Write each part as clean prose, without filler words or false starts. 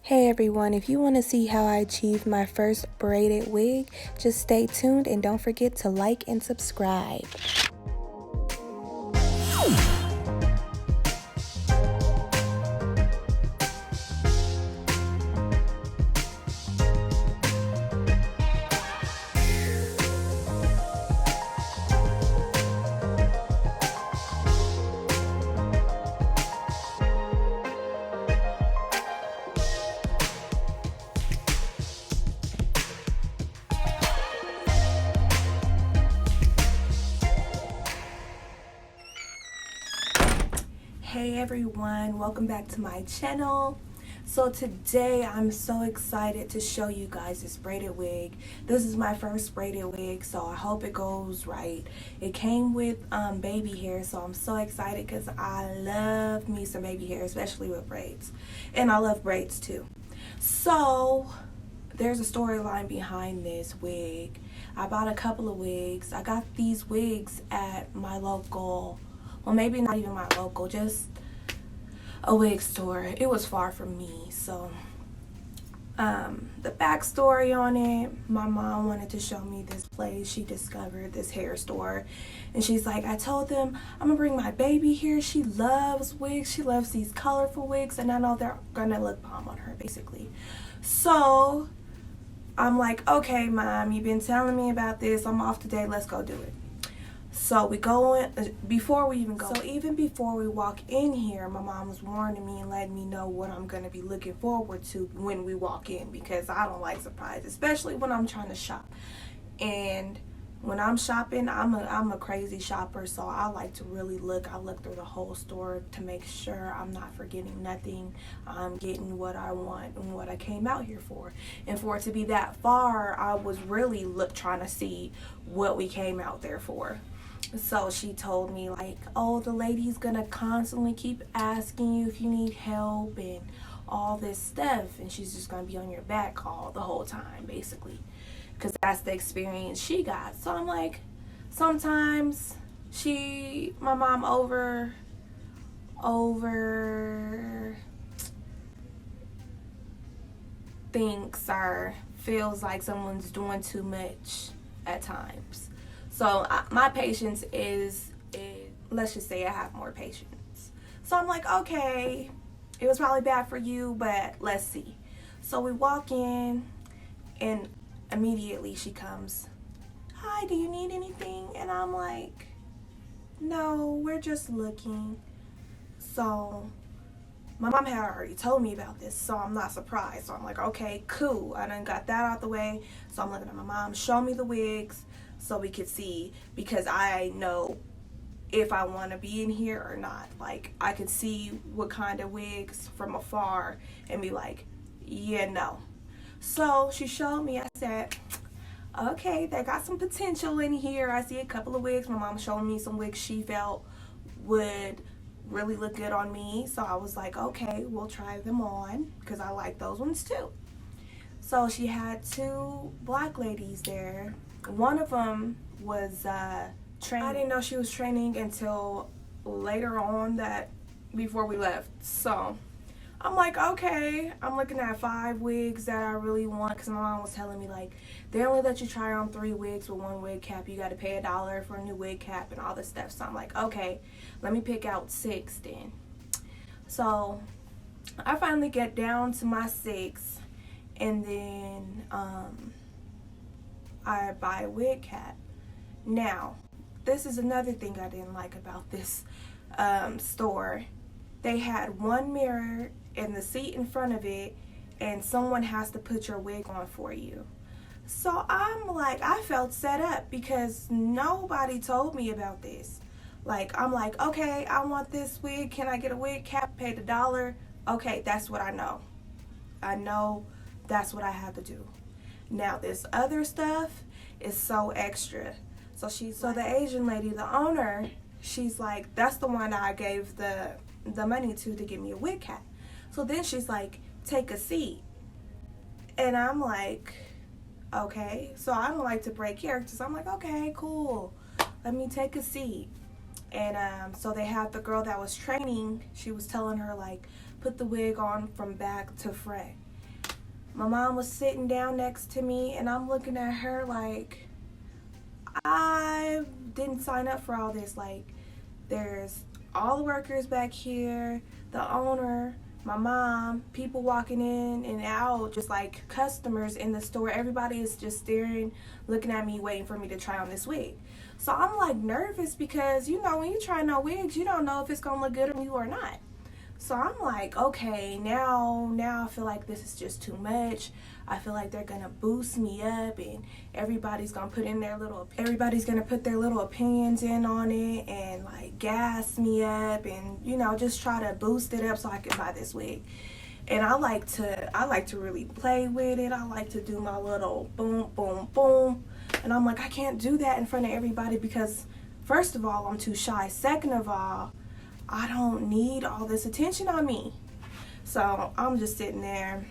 Hey everyone, if you want to see how I achieved my first braided wig, just stay tuned and don't forget to like and subscribe. Hey everyone, welcome back to my channel. So today I'm so excited to show you guys this braided wig. This is my first braided wig, so I hope it goes right. It came with baby hair, so I'm so excited because I love me some baby hair, especially with braids. And I love braids too. So there's a storyline behind this wig. I bought a couple of wigs. I got these wigs at my local, well, maybe not even my local, just a wig store. It was far from me. So the backstory on it, my mom wanted to show me this place. She discovered this hair store and she's like, I told them I'm gonna bring my baby here. She loves wigs. She loves these colorful wigs and I know they're gonna look bomb on her, basically. So I'm like, okay mom, you've been telling me about this. I'm off today, let's go do it. So we go in, before we even go, so even before we walk in here, my mom was warning me and letting me know what I'm going to be looking forward to when we walk in, because I don't like surprises, especially when I'm trying to shop. And when I'm shopping, I'm a crazy shopper, so I like to really look. I look through the whole store to make sure I'm not forgetting nothing. I'm getting what I want and what I came out here for. And for it to be that far, I was really trying to see what we came out there for. So she told me like, oh, the lady's gonna constantly keep asking you if you need help and all this stuff, and she's just gonna be on your back the whole time, basically, because that's the experience she got. So I'm like, sometimes my mom over thinks or feels like someone's doing too much at times. So my patience is, let's just say I have more patience. So I'm like, okay, it was probably bad for you, but let's see. So we walk in and immediately she comes, hi, do you need anything? And I'm like, no, we're just looking. So my mom had already told me about this, so I'm not surprised. So I'm like, okay, cool. I done got that out the way. So I'm looking at my mom, show me the wigs so we could see, because I know if I want to be in here or not. Like, I could see what kind of wigs from afar and be like, yeah, no. So she showed me. I said, okay, they got some potential in here. I see a couple of wigs. My mom showed me some wigs she felt would really look good on me. So I was like, okay, we'll try them on, because I like those ones too. So she had two black ladies there. One of them was training. I didn't know she was training until later on, that before we left. So I'm like, okay, I'm looking at 5 wigs that I really want, because my mom was telling me like, they only let you try on 3 wigs with 1 wig cap. You got to pay $1 for a new wig cap and all this stuff. So I'm like, okay, let me pick out 6 then. So I finally get down to my 6, and then I buy a wig cap. Now, this is another thing I didn't like about this store. They had one mirror in the seat in front of it, and someone has to put your wig on for you. So I'm like, I felt set up because nobody told me about this. Like, I'm like, okay, I want this wig. Can I get a wig cap? Pay the $1. Okay, that's what I know. I know that's what I have to do. Now, this other stuff is so extra. So the Asian lady, the owner, she's like, that's the one I gave the money to give me a wig cap. So then she's like, take a seat. And I'm like, okay. So I don't like to break characters. I'm like, okay, cool. Let me take a seat. And so they had the girl that was training. She was telling her like, put the wig on from back to front. My mom was sitting down next to me, and I'm looking at her like, I didn't sign up for all this. Like, there's all the workers back here, the owner, my mom, people walking in and out, just like customers in the store. Everybody is just staring, looking at me, waiting for me to try on this wig. So I'm like nervous because, you know, when you try on wigs, you don't know if it's gonna look good on you or not. So I'm like, okay, now I feel like this is just too much. I feel like they're gonna boost me up, and everybody's gonna put their little opinions in on it and like gas me up, and you know, just try to boost it up so I can buy this wig. And I like to really play with it. I like to do my little boom, boom, boom. And I'm like, I can't do that in front of everybody because first of all, I'm too shy. Second of all, I don't need all this attention on me. So I'm just sitting there.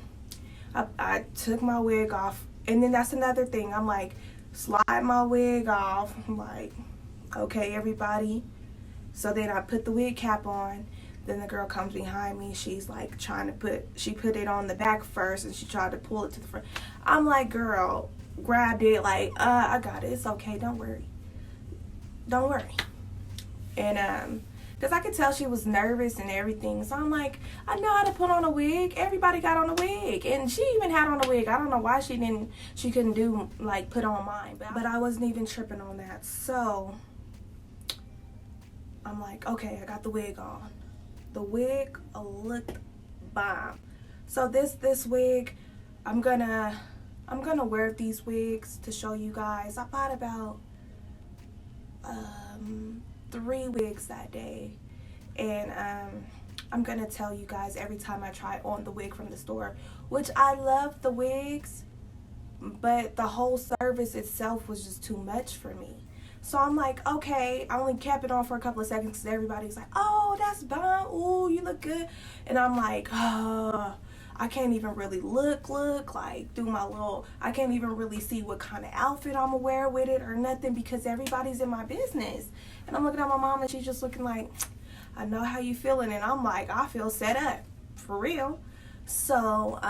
I took my wig off, and then that's another thing. I'm like, slide my wig off. I'm like, okay, everybody. So then I put the wig cap on. Then the girl comes behind me. She's like she put it on the back first, and she tried to pull it to the front. I'm like, girl, grabbed it, like, I got it. It's okay. Don't worry. Don't worry. And, because I could tell she was nervous and everything. So I'm like, I know how to put on a wig. Everybody got on a wig. And she even had on a wig. I don't know why she couldn't do, like, put on mine. But I wasn't even tripping on that. So I'm like, okay, I got the wig on. The wig looked bomb. So this wig, I'm gonna wear these wigs to show you guys. I bought about 3 wigs that day, and I'm gonna tell you guys every time I try on the wig from the store, which I love the wigs, but the whole service itself was just too much for me. So I'm like, okay, I only kept it on for a couple of seconds because everybody's like, oh, that's bomb, ooh, you look good. And I'm like, I can't even really look like do my little, I can't even really see what kind of outfit I'm gonna wear with it or nothing because everybody's in my business. And I'm looking at my mom, and she's just looking like, I know how you feeling. And I'm like, I feel set up for real. So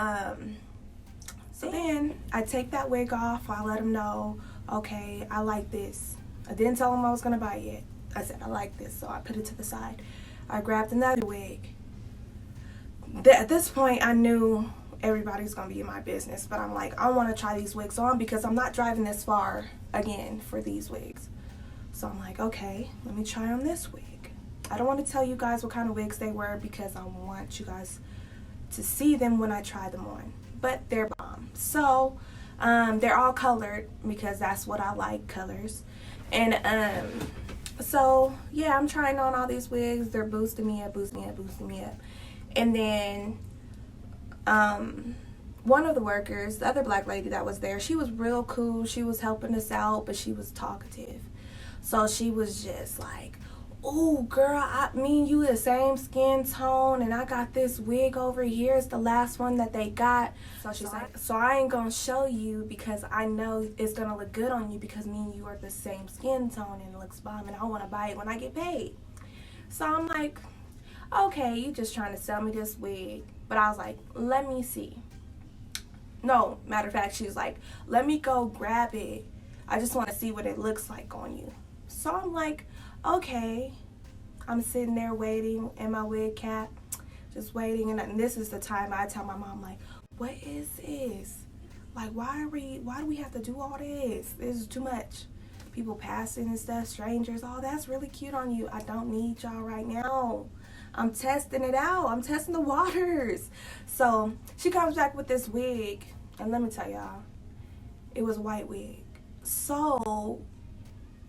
then I take that wig off. I let them know, okay, I like this. I didn't tell them I was gonna buy it yet. I said I like this, so I put it to the side. I grabbed another wig. At this point, I knew everybody's gonna be in my business, but I'm like, I want to try these wigs on because I'm not driving this far again for these wigs. So I'm like, okay, let me try on this wig. I don't want to tell you guys what kind of wigs they were because I want you guys to see them when I try them on. But they're bomb. So they're all colored because that's what I like, colors. And so yeah, I'm trying on all these wigs. They're boosting me up. And then one of the workers, the other black lady that was there, she was real cool. She was helping us out, but she was talkative. So she was just like, oh, girl, me and you the same skin tone, and I got this wig over here. It's the last one that they got. So she's like, so I ain't going to show you because I know it's going to look good on you because me and you are the same skin tone, and it looks bomb, and I want to buy it when I get paid. So I'm like, okay, you just trying to sell me this wig. But I was like, let me see. No, matter of fact, she was like, let me go grab it. I just want to see what it looks like on you. So I'm like, okay. I'm sitting there waiting in my wig cap, just waiting. And this is the time I tell my mom, like, what is this? Like, why do we have to do all this? This is too much. People passing and stuff, strangers, oh, that's really cute on you. I don't need y'all right now. I'm testing it out. I'm testing the waters. So she comes back with this wig, and let me tell y'all, it was a white wig. So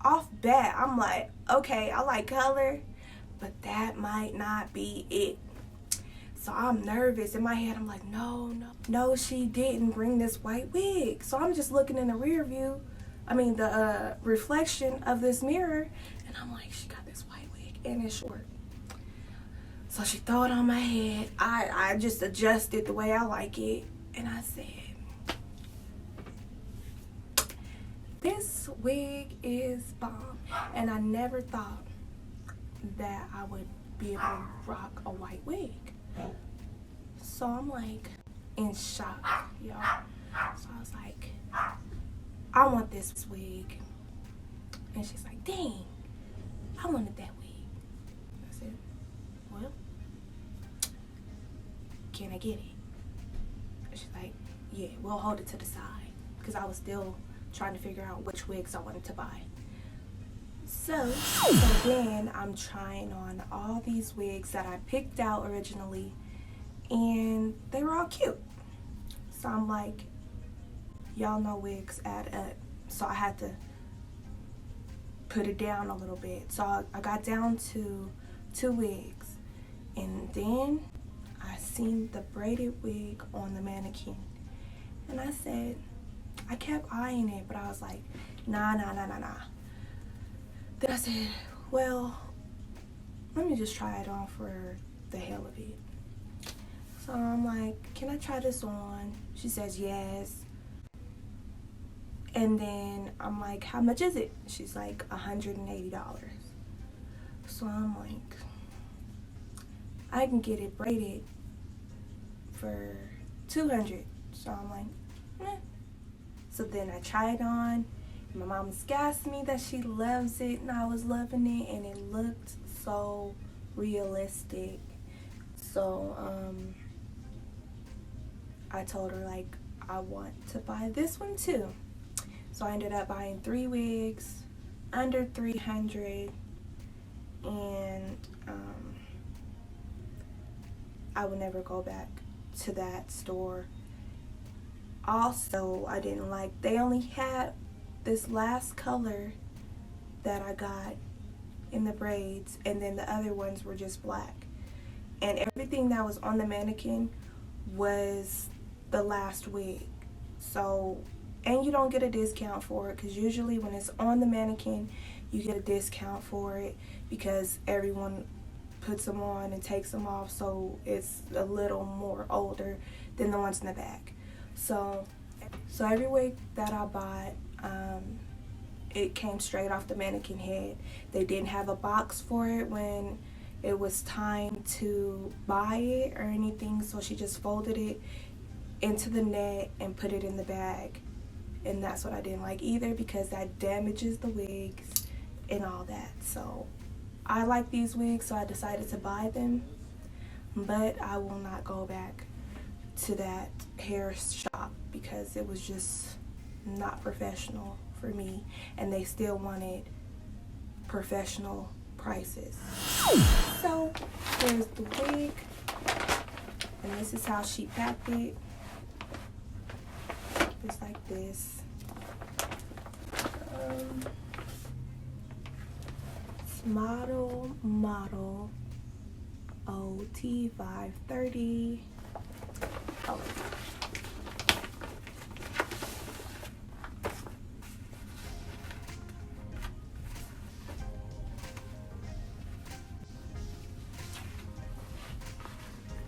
off bat, I'm like, okay, I like color, but that might not be it. So I'm nervous. In my head, I'm like, no, she didn't bring this white wig. So I'm just looking in the rear view, the reflection of this mirror, and I'm like, she got this white wig, and it's short. So she threw it on my head. I just adjusted the way I like it, and I said, this wig is bomb. And I never thought that I would be able to rock a white wig. So I'm like in shock. y'all. So I was like, I want this wig. And she's like, dang, I wanted that wig. I said, well, can I get it? And she's like, yeah, we'll hold it to the side. Because I was still trying to figure out which wigs I wanted to buy. So then I'm trying on all these wigs that I picked out originally, and they were all cute. So I'm like, y'all know wigs add up. So I had to put it down a little bit. So I got down to 2 wigs, and then I seen the braided wig on the mannequin, and I said, I kept eyeing it, but I was like, nah. Then I said, well, let me just try it on for the hell of it. So I'm like, can I try this on? She says yes. And then I'm like, how much is it? She's like, $180. So I'm like, I can get it braided for $200. So I'm like, eh. So then I tried it on. My mom's gassed me that she loves it, and I was loving it, and it looked so realistic. So I told her, like, I want to buy this one too. So I ended up buying 3 wigs under $300, and I would never go back to that store. Also, I didn't like, they only had this last color that I got in the braids, and then the other ones were just black. And everything that was on the mannequin was the last wig. So, and you don't get a discount for it, because usually when it's on the mannequin, you get a discount for it because everyone puts them on and takes them off, so it's a little more older than the ones in the back. So every wig that I bought, it came straight off the mannequin head. They didn't have a box for it when it was time to buy it or anything, so she just folded it into the net and put it in the bag. And that's what I didn't like either, because that damages the wigs and all that. So I like these wigs, so I decided to buy them, but I will not go back to that hair shop because it was just not professional for me, and they still wanted professional prices. So here's the wig, and this is how she packed it. Just like this. It's model OT530. Oh.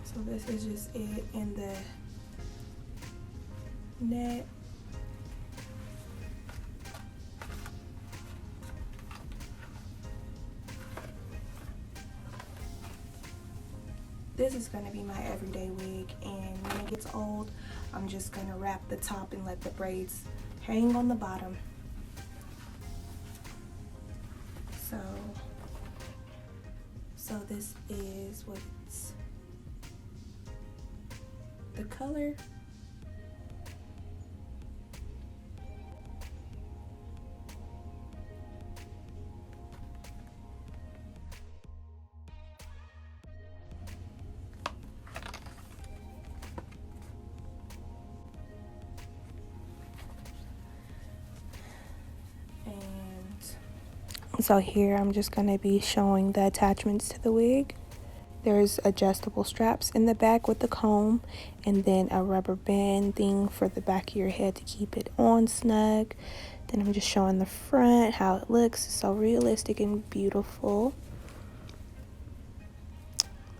So this is just it in the net. This is going to be my everyday wig, and when it gets old, I'm just going to wrap the top and let the braids hang on the bottom. So this is what's the color. So here I'm just going to be showing the attachments to the wig. There's adjustable straps in the back with the comb, and then a rubber band thing for the back of your head to keep it on snug. Then I'm just showing the front, how it looks. It's so realistic and beautiful.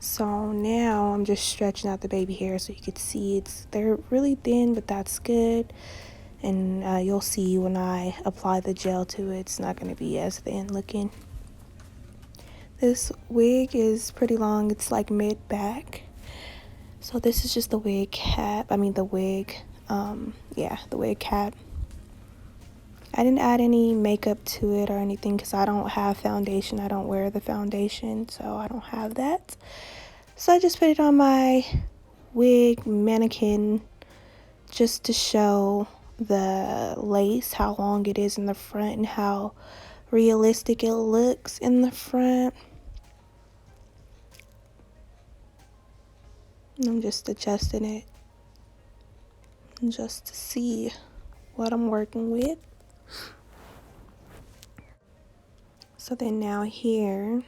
So now I'm just stretching out the baby hair so you can see they're really thin, but that's good. And you'll see when I apply the gel to it, it's not going to be as thin looking. This wig is pretty long. It's like mid-back. So this is just the wig cap. The wig yeah, the wig cap. I didn't add any makeup to it or anything because I don't have foundation. I don't wear the foundation, so I don't have that. So I just put it on my wig mannequin just to show the lace, how long it is in the front and how realistic it looks in the front. And I'm just adjusting it just to see what I'm working with. So then now here,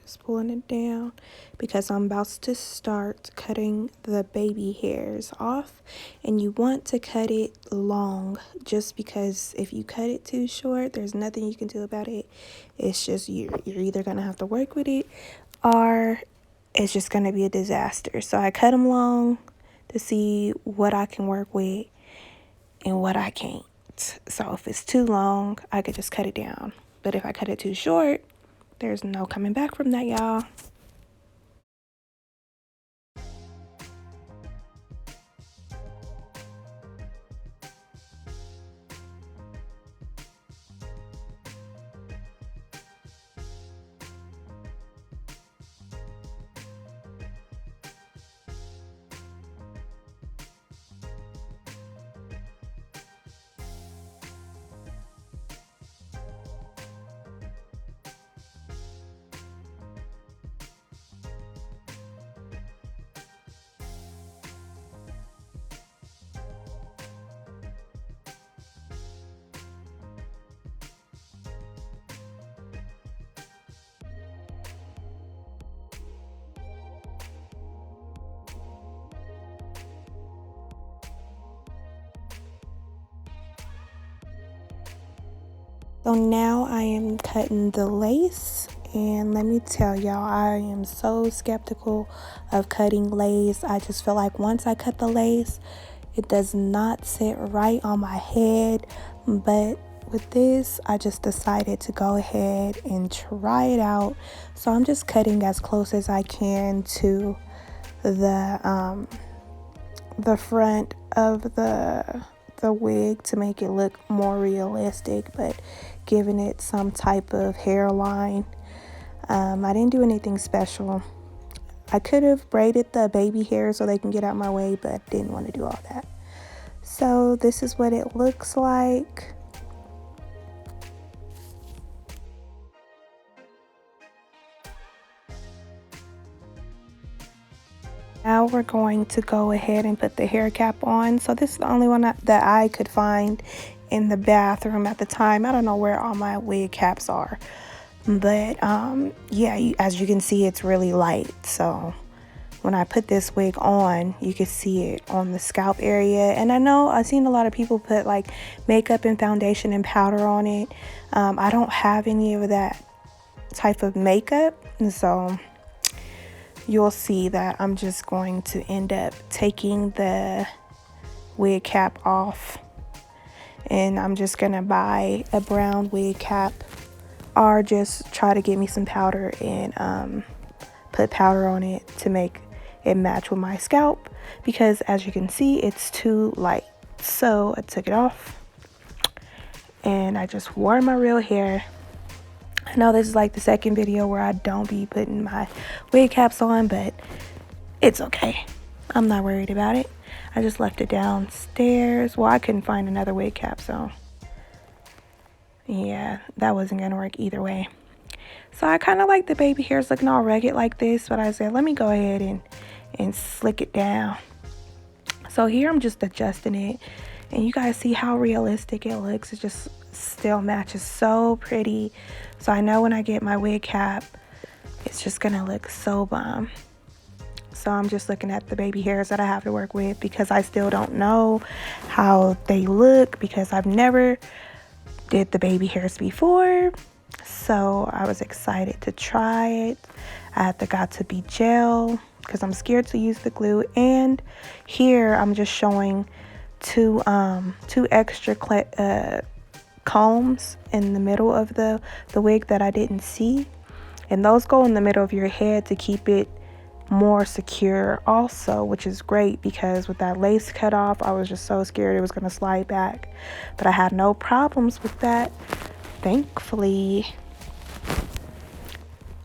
just pulling it down because I'm about to start cutting the baby hairs off, and you want to cut it long just because if you cut it too short, there's nothing you can do about it. It's just you're either gonna have to work with it or it's just gonna be a disaster. So I cut them long to see what I can work with and what I can't. So if it's too long, I could just cut it down, but if I cut it too short, there's no coming back from that, y'all. So now I am cutting the lace, and let me tell y'all, I am so skeptical of cutting lace. I just feel like once I cut the lace, it does not sit right on my head. But with this, I just decided to go ahead and try it out. So I'm just cutting as close as I can to the front of the wig to make it look more realistic, but giving it some type of hairline. I didn't do anything special. I could have braided the baby hair so they can get out my way, but didn't want to do all that. So this is what it looks like. Now we're going to go ahead and put the hair cap on. So this is the only one that I could find in the bathroom at the time. I don't know where all my wig caps are, but yeah, as you can see, it's really light. So when I put this wig on, you can see it on the scalp area. And I know I've seen a lot of people put like makeup and foundation and powder on it. I don't have any of that type of makeup, and so you'll see that I'm just going to end up taking the wig cap off, and I'm just gonna buy a brown wig cap or just try to get me some powder and put powder on it to make it match with my scalp, because as you can see, it's too light. So I took it off and I just wore my real hair. I know this is like the second video where I don't be putting my wig caps on, but it's okay. I'm not worried about it. I just left it downstairs. Well, I couldn't find another wig cap, so yeah, that wasn't gonna work either way. So I kind of like the baby hairs looking all rugged like this, but I said, let me go ahead and slick it down. So here I'm just adjusting it, and you guys see how realistic it looks. It just still matches so pretty. So I know when I get my wig cap, it's just gonna look so bomb. So I'm just looking at the baby hairs that I have to work with, because I still don't know how they look, because I've never did the baby hairs before. So I was excited to try it. I got to be gel because I'm scared to use the glue. And here I'm just showing two extra combs in the middle of the wig that I didn't see, and those go in the middle of your head to keep it more secure also, which is great because with that lace cut off, I was just so scared it was going to slide back. But I had no problems with that, thankfully.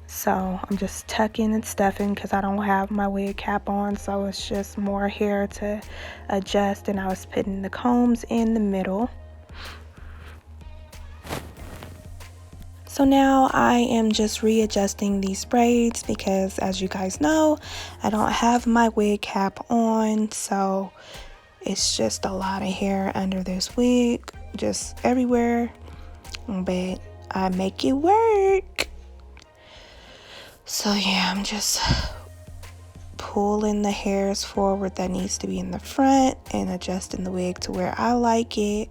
So I'm just tucking and stuffing because I don't have my wig cap on, so it's just more hair to adjust, and I was putting the combs in the middle. So now I am just readjusting these braids because, as you guys know, I don't have my wig cap on, so it's just a lot of hair under this wig, just everywhere, but I make it work. So yeah, I'm just pulling the hairs forward that needs to be in the front and adjusting the wig to where I like it.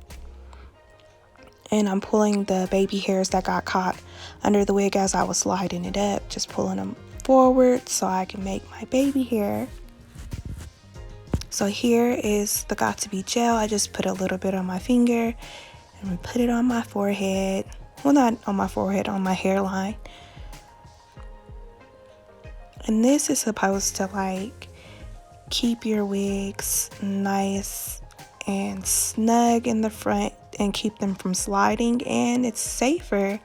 And I'm pulling the baby hairs that got caught under the wig as I was sliding it up, just pulling them forward so I can make my baby hair. So here is the Got To Be gel. I just put a little bit on my finger and put it on my forehead. Well, not on my forehead, on my hairline. And this is supposed to like keep your wigs nice and snug in the front and keep them from sliding, and it's safer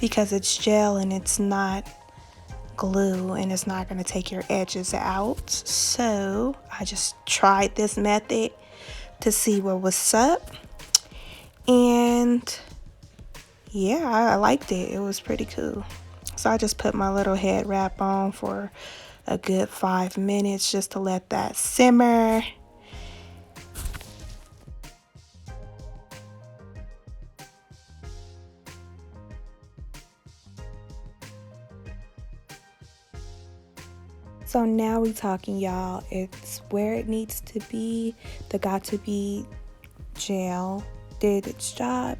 because it's gel and it's not glue and it's not going to take your edges out. So I just tried this method to see what was up, and yeah, I liked it. It was pretty cool. So I just put my little head wrap on for a good 5 minutes just to let that simmer. So now we talking, y'all. It's where it needs to be. The Got To Be gel did its job.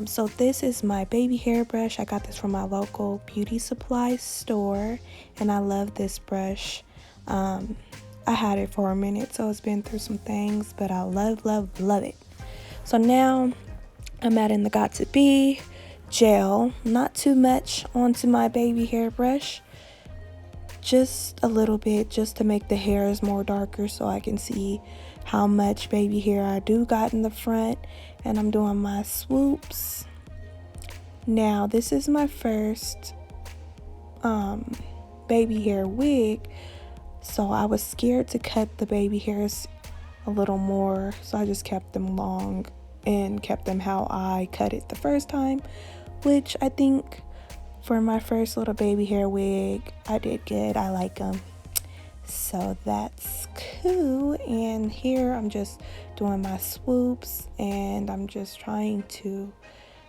So this is my baby hairbrush. I got this from my local beauty supply store, and I love this brush. I had it for a minute, so it's been through some things, but I love it. So now I'm adding the Got To Be gel, not too much onto my baby hairbrush. Just a little bit, just to make the hairs more darker so I can see how much baby hair I do got in the front. And I'm doing my swoops. Now this is my first baby hair wig, so I was scared to cut the baby hairs a little more, so I just kept them long and kept them how I cut it the first time, which I think for my first little baby hair wig, I did good. I like them. So that's cool. And here I'm just doing my swoops, and I'm just trying to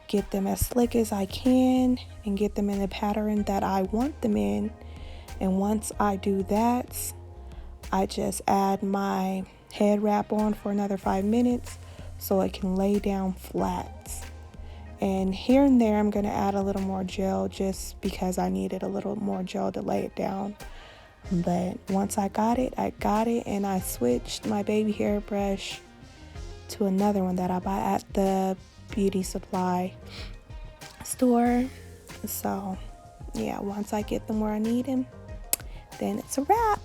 get them as slick as I can and get them in the pattern that I want them in. And once I do that, I just add my head wrap on for another 5 minutes so it can lay down flat. And here and there I'm going to add a little more gel just because I needed a little more gel to lay it down. But once I got it, and I switched my baby hairbrush to another one that I buy at the beauty supply store. So yeah, once I get them where I need them, then it's a wrap.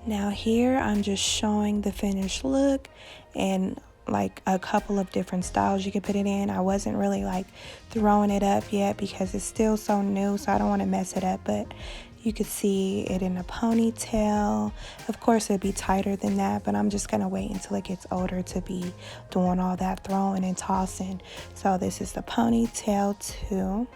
Now here I'm just showing the finished look and like a couple of different styles you could put it in. I wasn't really like throwing it up yet because it's still so new, so I don't want to mess it up, but you could see it in a ponytail. Of course it'd be tighter than that, but I'm just gonna wait until it gets older to be doing all that throwing and tossing. So this is the ponytail too,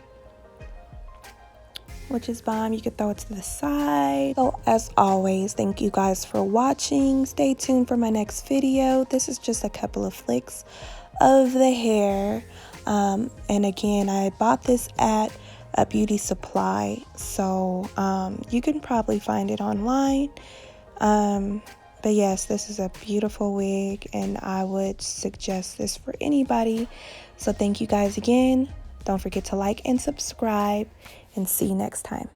which is bomb. You could throw it to the side. So as always, thank you guys for watching. Stay tuned for my next video. This is just a couple of flicks of the hair. And again, I bought this at a beauty supply, so you can probably find it online. But yes, this is a beautiful wig and I would suggest this for anybody. So thank you guys again. Don't forget to like and subscribe, and see you next time.